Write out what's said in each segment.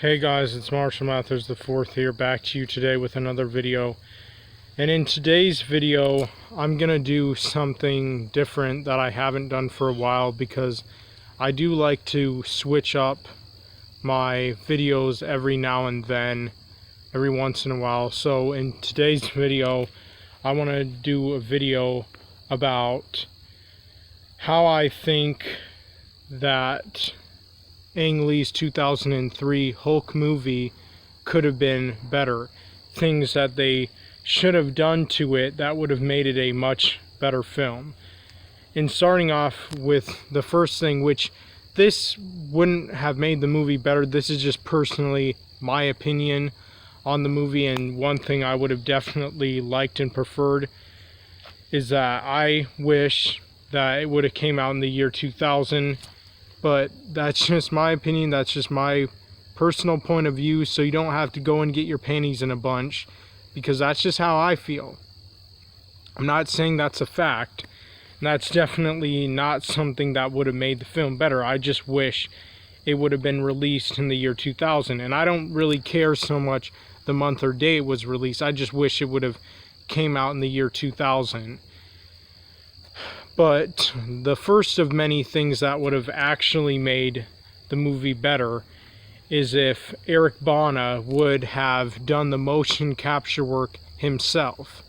Hey guys, it's Marshall Mathers the Fourth here, back to you today with another video. And in today's video, I'm gonna do something different that I haven't done for a while, because I do like to switch up my videos every now and then, every once in a while. So in today's video, I want to do a video about how I think that Ang Lee's 2003 Hulk movie could have been better. Things that they should have done to it that would have made it a much better film. And starting off with the first thing, which this wouldn't have made the movie better, this is just personally my opinion on the movie, and one thing I would have definitely liked and preferred is that I wish that it would have came out in the year 2000. But that's just my opinion, that's just my personal point of view, so you don't have to go and get your panties in a bunch, because that's just how I feel. I'm not saying that's a fact, and that's definitely not something that would have made the film better. I just wish it would have been released in the year 2000, and I don't really care so much the month or day it was released. I just wish it would have came out in the year 2000. But the first of many things that would have actually made the movie better is if Eric Bana would have done the motion capture work himself.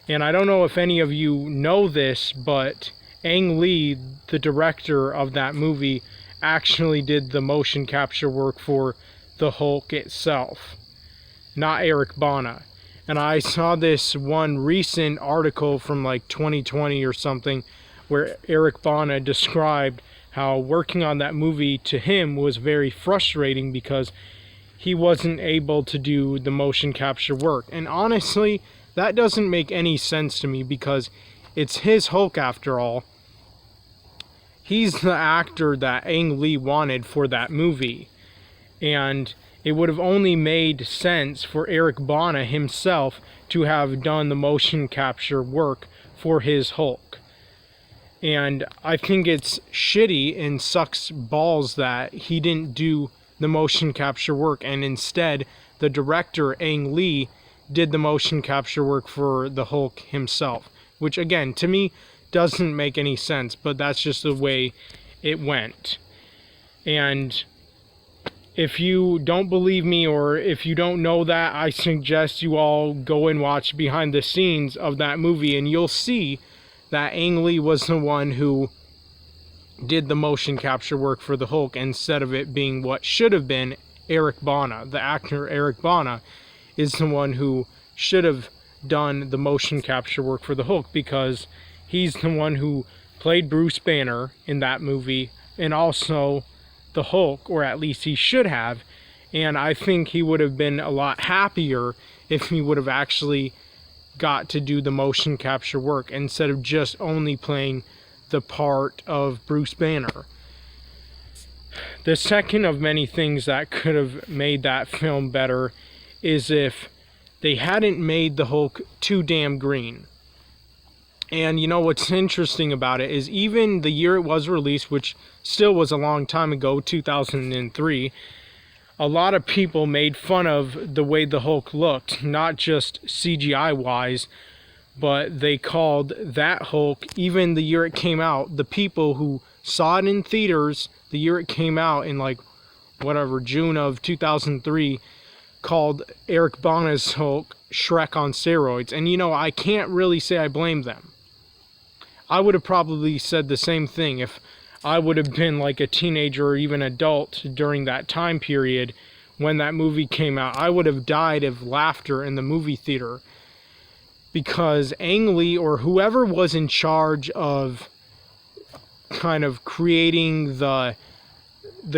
And I don't know if any of you know this, but Ang Lee, the director of that movie, actually did the motion capture work for the Hulk itself, not Eric Bana. And I saw this one recent article from like 2020 or something, where Eric Bana described how working on that movie to him was very frustrating because he wasn't able to do the motion capture work. And honestly, that doesn't make any sense to me, because it's his Hulk after all. He's the actor that Ang Lee wanted for that movie. And it would have only made sense for Eric Bana himself to have done the motion capture work for his Hulk. And I think it's shitty and sucks balls that he didn't do the motion capture work, and instead the director, Ang Lee, did the motion capture work for the Hulk himself. Which again, to me, doesn't make any sense, but that's just the way it went. And if you don't believe me, or if you don't know that, I suggest you all go and watch behind the scenes of that movie, and you'll see that Ang Lee was the one who did the motion capture work for the Hulk, instead of it being what should have been Eric Bana. The actor Eric Bana is the one who should have done the motion capture work for the Hulk, because he's the one who played Bruce Banner in that movie, and also the Hulk, or at least he should have. And I think he would have been a lot happier if he would have actually got to do the motion capture work, instead of just only playing the part of Bruce Banner. The second of many things that could have made that film better is if they hadn't made the Hulk too damn green. And you know what's interesting about it is, even the year it was released, which still was a long time ago, 2003, a lot of people made fun of the way the Hulk looked, not just CGI wise, but they called that Hulk, even the year it came out, the people who saw it in theaters the year it came out in like whatever, June of 2003, called Eric Bana's Hulk Shrek on steroids. And you know, I can't really say I blame them. I would have probably said the same thing if I would have been like a teenager or even adult during that time period when that movie came out. I would have died of laughter in the movie theater, because Ang Lee, or whoever was in charge of kind of creating the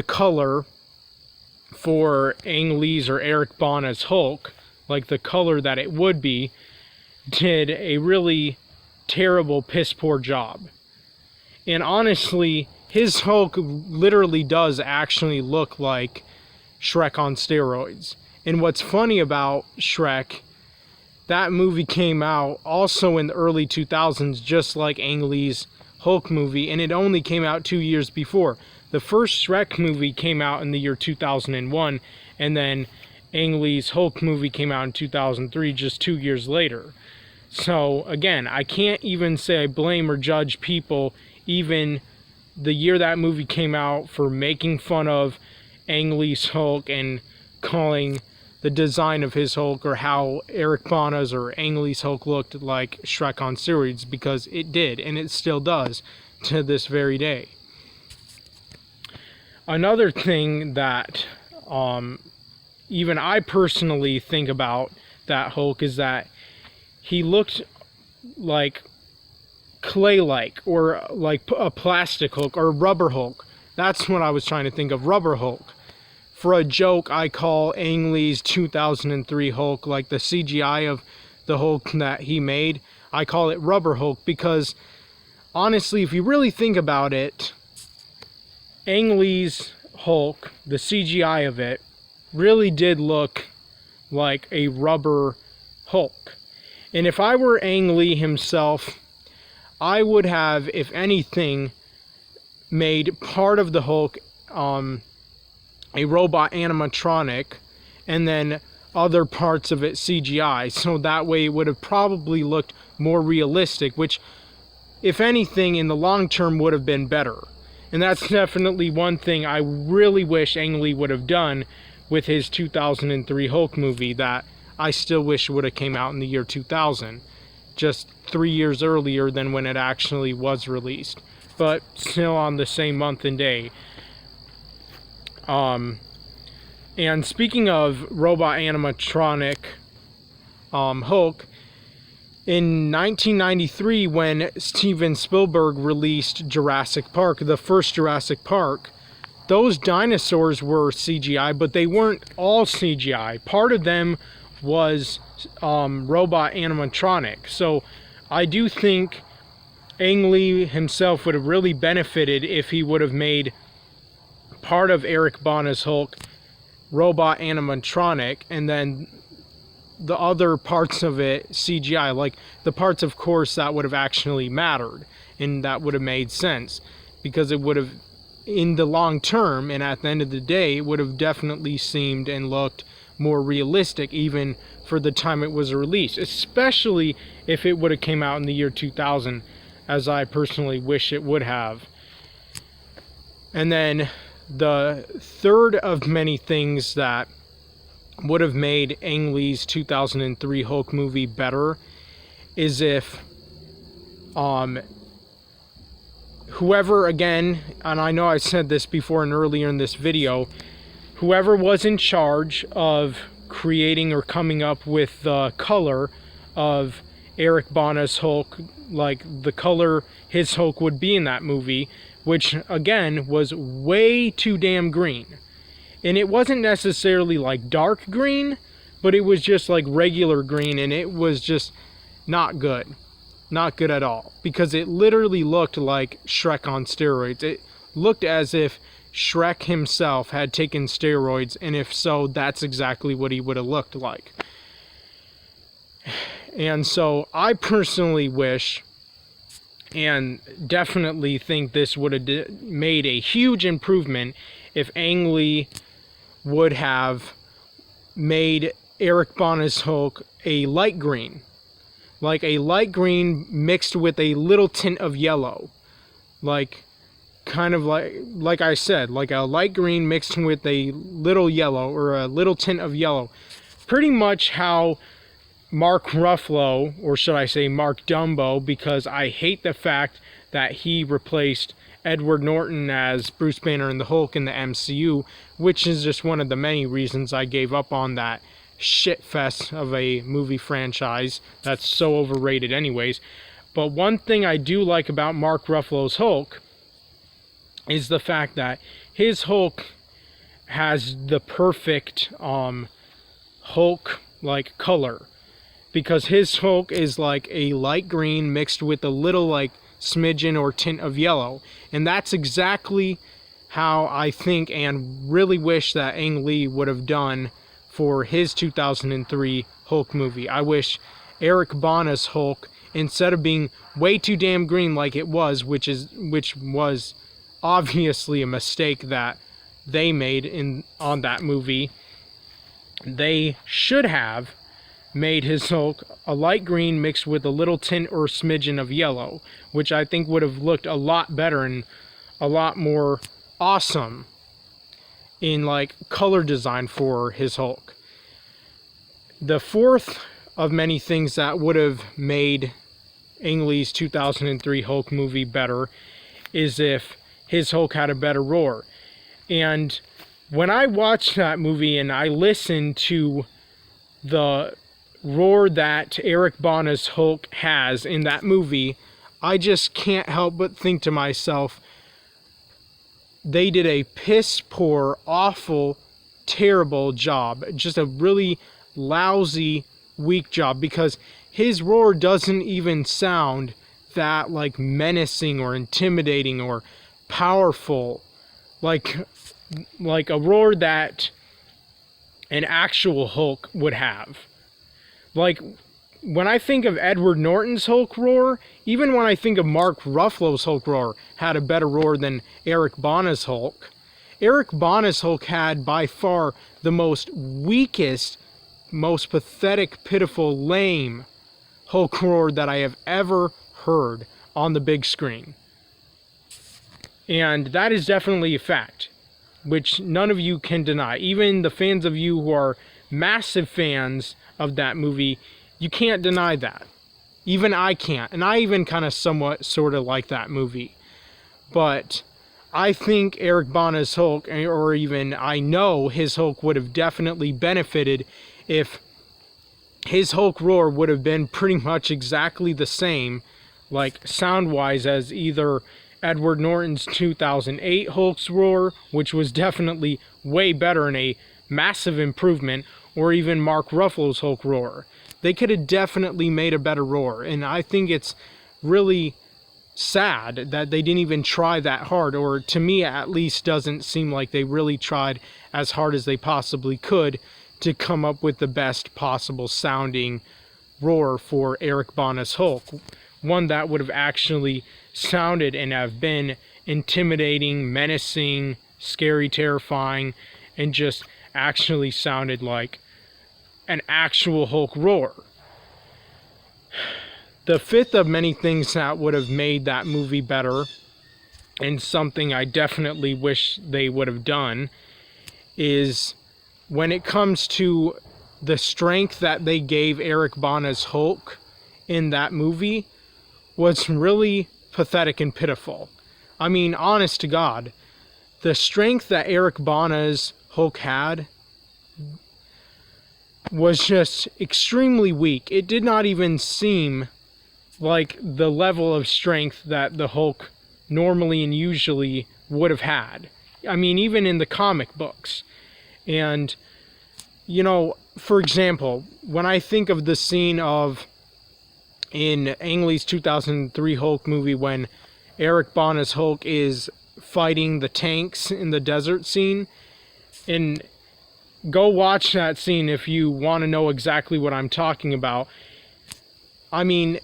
color for Ang Lee's or Eric Bana's Hulk, like the color that it would be, did a really terrible, piss poor job. And honestly, his Hulk literally does actually look like Shrek on steroids. And what's funny about Shrek, that movie came out also in the early 2000s, just like Ang Lee's Hulk movie, and it only came out 2 years before. The first Shrek movie came out in the year 2001, and then Ang Lee's Hulk movie came out in 2003, just 2 years later. So again, I can't even say I blame or judge people even the year that movie came out for making fun of Ang Lee's Hulk and calling the design of his Hulk or how Eric Bana's or Ang Lee's Hulk looked like Shrek on steroids, because it did, and it still does to this very day. Another thing that even I personally think about that Hulk is that he looked like clay-like, or like a plastic Hulk, or rubber Hulk. That's what I was trying to think of, rubber Hulk. For a joke, I call Ang Lee's 2003 Hulk, like the CGI of the Hulk that he made, I call it rubber Hulk, because honestly, if you really think about it, Ang Lee's Hulk, the CGI of it, really did look like a rubber Hulk. And if I were Ang Lee himself, I would have, if anything, made part of the Hulk a robot animatronic, and then other parts of it CGI, so that way it would have probably looked more realistic, which, if anything, in the long term would have been better. And that's definitely one thing I really wish Ang Lee would have done with his 2003 Hulk movie that I still wish would have came out in the year 2000, just 3 years earlier than when it actually was released, but still on the same month and day. And speaking of robot animatronic Hulk, in 1993, when Steven Spielberg released Jurassic Park, the first Jurassic Park, those dinosaurs were CGI, but they weren't all CGI. Part of them was robot animatronic. So I do think Ang Lee himself would have really benefited if he would have made part of Eric Bana's Hulk robot animatronic, and then the other parts of it CGI, like the parts, of course, that would have actually mattered, and that would have made sense, because it would have, in the long term and at the end of the day, it would have definitely seemed and looked more realistic even for the time it was released, especially if it would have came out in the year 2000, as I personally wish it would have. And then the third of many things that would have made Ang Lee's 2003 Hulk movie better is if whoever, again, and I know I said this before and earlier in this video, whoever was in charge of creating or coming up with the color of Eric Bana's Hulk, like the color his Hulk would be in that movie, which again was way too damn green. And it wasn't necessarily like dark green, but it was just like regular green, and it was just not good. Not good at all, because it literally looked like Shrek on steroids. It looked as if Shrek himself had taken steroids, and if so, that's exactly what he would have looked like. And so I personally wish, and definitely think this would have made a huge improvement if Ang Lee would have made Eric Bana's Hulk a light green. Like a light green mixed with a little tint of yellow. Like, kind of like I said, like a light green mixed with a little yellow, or a little tint of yellow. Pretty much how Mark Ruffalo, or should I say Mark Dumbo, because I hate the fact that he replaced Edward Norton as Bruce Banner and the Hulk in the MCU, which is just one of the many reasons I gave up on that shit fest of a movie franchise that's so overrated anyways. But one thing I do like about Mark Ruffalo's Hulk is the fact that his Hulk has the perfect Hulk like color, because his Hulk is like a light green mixed with a little like smidgen or tint of yellow, and that's exactly how I think and really wish that Ang Lee would have done for his 2003 Hulk movie. I wish Eric Bana's Hulk, instead of being way too damn green like it was, which was obviously a mistake that they made on that movie. They should have made his Hulk a light green mixed with a little tint or smidgen of yellow, which I think would have looked a lot better and a lot more awesome in like color design for his Hulk. The fourth of many things that would have made Ang Lee's 2003 Hulk movie better is if his Hulk had a better roar. And when I watched that movie and I listened to the roar that Eric Bana's Hulk has in that movie, I just can't help but think to myself, they did a piss poor, awful, terrible job. Just a really lousy, weak job, because his roar doesn't even sound that like menacing or intimidating or powerful, like a roar that an actual Hulk would have. Like, when I think of Edward Norton's Hulk roar, even when I think of Mark Ruffalo's Hulk roar, had a better roar than Eric Bana's Hulk. Eric Bana's Hulk had by far the most weakest, most pathetic, pitiful, lame Hulk roar that I have ever heard on the big screen. And that is definitely a fact, which none of you can deny. Even the fans of you who are massive fans of that movie, you can't deny that. Even I can't. And I even kind of somewhat sort of like that movie. But I think Eric Bana's Hulk, or even I know his Hulk, would have definitely benefited if his Hulk roar would have been pretty much exactly the same, like sound-wise, as either Edward Norton's 2008 Hulk's roar, which was definitely way better and a massive improvement, or even Mark Ruffalo's Hulk roar. They could have definitely made a better roar, and I think it's really sad that they didn't even try that hard, or to me at least doesn't seem like they really tried as hard as they possibly could to come up with the best possible sounding roar for Eric Bana's Hulk. One that would have actually sounded and have been intimidating, menacing, scary, terrifying, and just actually sounded like an actual Hulk roar. The fifth of many things that would have made that movie better, and something I definitely wish they would have done, is when it comes to the strength that they gave Eric Bana's Hulk in that movie, was really pathetic and pitiful. I mean, honest to God, the strength that Eric Bana's Hulk had was just extremely weak. It did not even seem like the level of strength that the Hulk normally and usually would have had. I mean, even in the comic books. And, you know, for example, when I think of the scene in Ang Lee's 2003 Hulk movie when Eric Bana's Hulk is fighting the tanks in the desert scene, and go watch that scene if you want to know exactly what I'm talking about. I mean,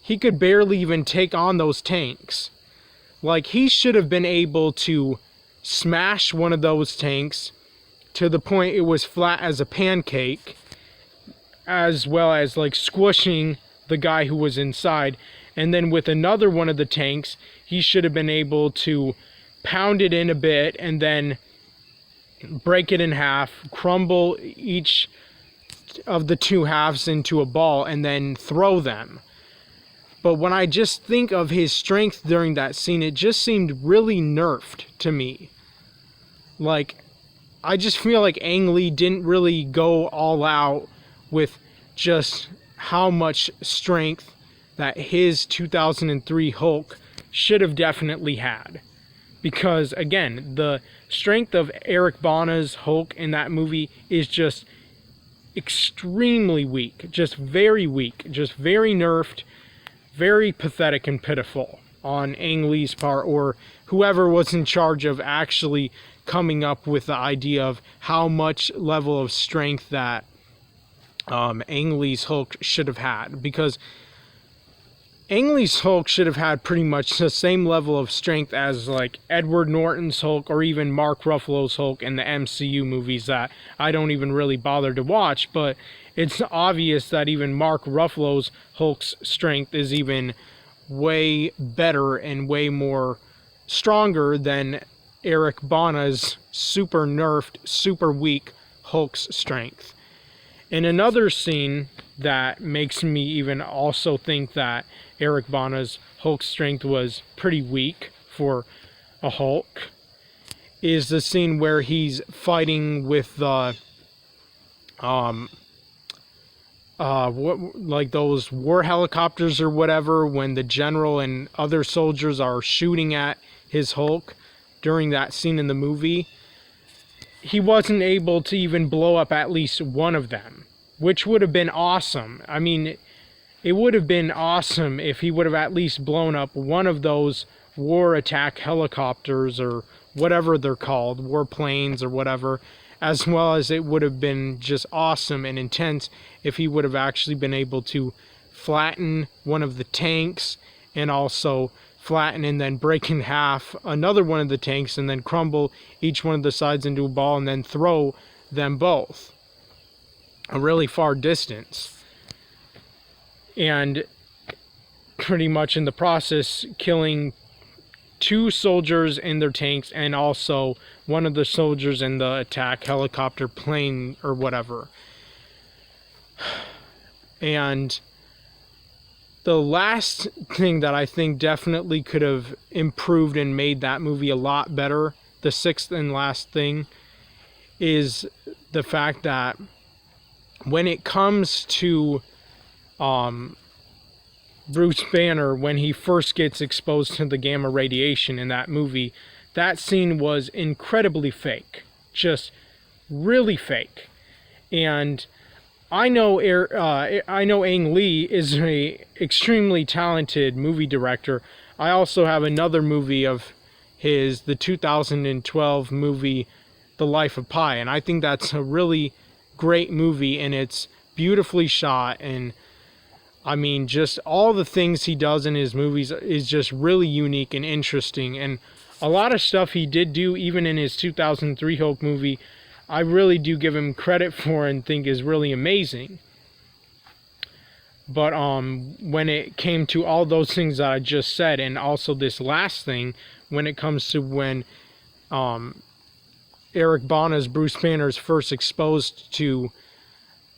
he could barely even take on those tanks. Like, he should have been able to smash one of those tanks to the point it was flat as a pancake, as well as like squishing the guy who was inside. And then with another one of the tanks, he should have been able to pound it in a bit and then break it in half, crumble each of the two halves into a ball, and then throw them. But when I just think of his strength during that scene, it just seemed really nerfed to me. Like, I just feel like Ang Lee didn't really go all out with just how much strength that his 2003 Hulk should have definitely had. Because, again, the strength of Eric Bana's Hulk in that movie is just extremely weak. Just very weak. Just very nerfed. Very pathetic and pitiful on Ang Lee's part, or whoever was in charge of actually coming up with the idea of how much level of strength that Ang Lee's Hulk should have had. Because Ang Lee's Hulk should have had pretty much the same level of strength as like Edward Norton's Hulk or even Mark Ruffalo's Hulk in the MCU movies that I don't even really bother to watch, but it's obvious that even Mark Ruffalo's Hulk's strength is even way better and way more stronger than Eric Bana's super nerfed, super weak Hulk's strength. In another scene that makes me even also think that Eric Bana's Hulk strength was pretty weak for a Hulk is the scene where he's fighting with the like those war helicopters or whatever, when the general and other soldiers are shooting at his Hulk during that scene in the movie. He wasn't able to even blow up at least one of them, which would have been awesome. I mean, it would have been awesome if he would have at least blown up one of those war attack helicopters or whatever they're called, warplanes or whatever, as well as it would have been just awesome and intense if he would have actually been able to flatten one of the tanks and also flatten and then break in half another one of the tanks and then crumble each one of the sides into a ball and then throw them both a really far distance, and pretty much in the process killing two soldiers in their tanks and also one of the soldiers in the attack helicopter plane or whatever. And the last thing that I think definitely could have improved and made that movie a lot better, the sixth and last thing, is the fact that when it comes to Bruce Banner, when he first gets exposed to the gamma radiation in that movie, that scene was incredibly fake. Just really fake. And I know Ang Lee is an extremely talented movie director. I also have another movie of his, the 2012 movie, The Life of Pi, and I think that's a really great movie, and it's beautifully shot, and I mean, just all the things he does in his movies is just really unique and interesting. And a lot of stuff he did do, even in his 2003 Hulk movie, I really do give him credit for and think is really amazing. But when it came to all those things that I just said, and also this last thing, when it comes to when Eric Bana's Bruce Banner is first exposed to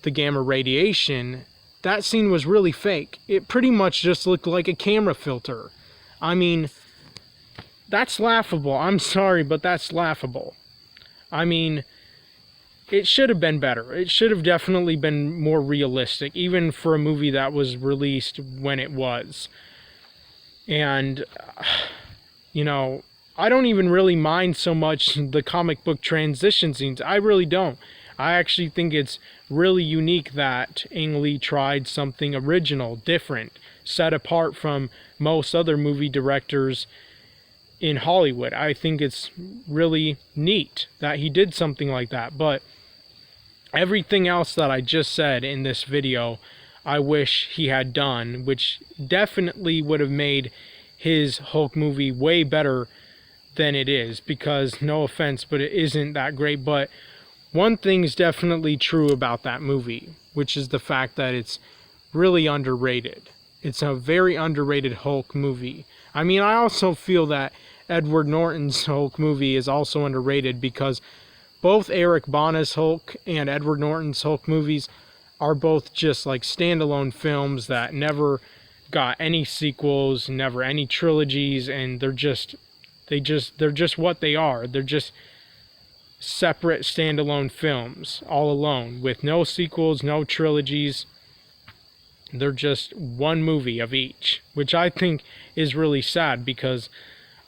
the gamma radiation, that scene was really fake. It pretty much just looked like a camera filter. I mean, that's laughable. I'm sorry, but that's laughable. I mean, it should have been better. It should have definitely been more realistic, even for a movie that was released when it was. And, you know, I don't even really mind so much the comic book transition scenes. I really don't. I actually think it's really unique that Ang Lee tried something original, different, set apart from most other movie directors in Hollywood. I think it's really neat that he did something like that. But everything else that I just said in this video, I wish he had done, which definitely would have made his Hulk movie way better than it is, because, no offense, but it isn't that great. But one thing's definitely true about that movie, which is the fact that it's really underrated. It's a very underrated Hulk movie. I mean, I also feel that Edward Norton's Hulk movie is also underrated, because both Eric Bana's Hulk and Edward Norton's Hulk movies are both just like standalone films that never got any sequels, never any trilogies, and they're just what they are. They're just separate standalone films, all alone, with no sequels, no trilogies. They're just one movie of each, which I think is really sad, because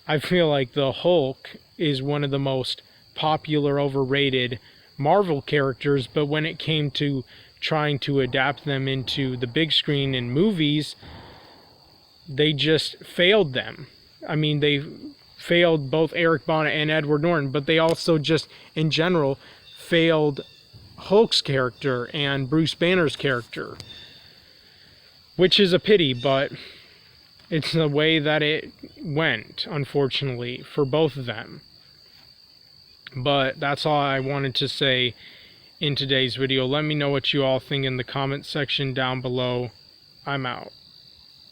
I feel like the Hulk is one of the most popular, overrated Marvel characters, but when it came to trying to adapt them into the big screen in movies, they just failed them. I mean, they failed both Eric Bana and Edward Norton, but they also just, in general, failed Hulk's character and Bruce Banner's character, which is a pity. But it's the way that it went, unfortunately, for both of them. But that's all I wanted to say in today's video. Let me know what you all think in the comment section down below. I'm out.